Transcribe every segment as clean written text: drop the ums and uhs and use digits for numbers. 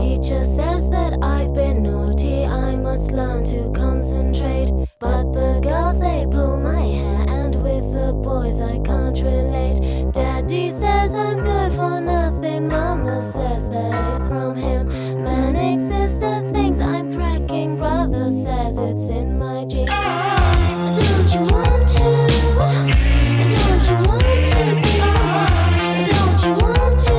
teacher says that I've been naughty, I must learn to concentrate. But the girls, they pull my hair, and with the boys I can't relate. Daddy says I'm good for nothing, Mama says that it's from him. Manic sister thinks I'm cracking, brother says it's in my genes. Don't you want to? Don't you want to be mine? Don't you want to?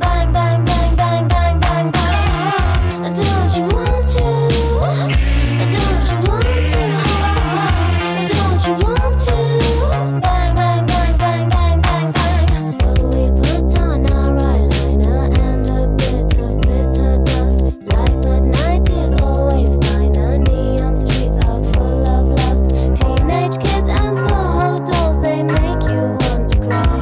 Bang, bang, bang, bang, bang, bang, bang. Don't you want to? Don't you want to have a bang? Don't you want to? Bang, bang, bang, bang, bang, bang, bang. So we put on our eyeliner and a bit of glitter dust. Life at night is always finer. Neon streets are full of lust. Teenage kids and Soho dolls, they make you want to cry.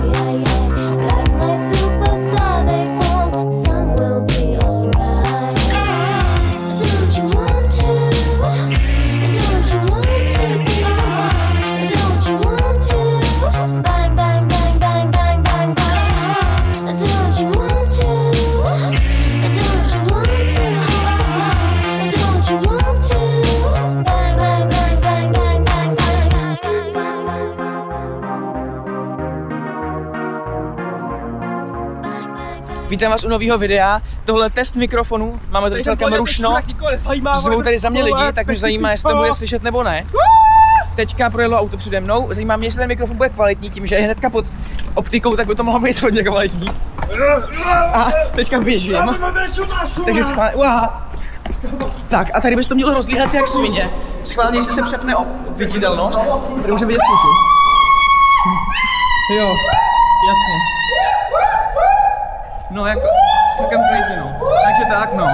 Like my superstar, they fall. Some will be alright. Don't you want to? Don't you want to be mine? Don't you want to? Bang, bang, bang, bang, bang, bang, bang. Don't you want to? Don't you want to have a bang? Don't you want to? Bang, bang, bang, bang, bang, bang, bang. Vítám vás u nového videa, tohle je test mikrofonu, máme tady celkem rušno, jsou tady za mě lidi, tak mě zajímá, jestli to bude slyšet nebo ne. Teďka projelo auto přede mnou, zajímá mě, jestli ten mikrofon bude kvalitní, tím, že je hnedka pod optikou, tak by to mohlo být hodně kvalitní. A teďka běžím, takže schválně, tak a tady bys to mělo rozlíhat jak svině. Schválně, jestli se přepne o viditelnost, tady můžeme vidět kluky. Jo, jasně. No jako celkem crazy no, takže tak no.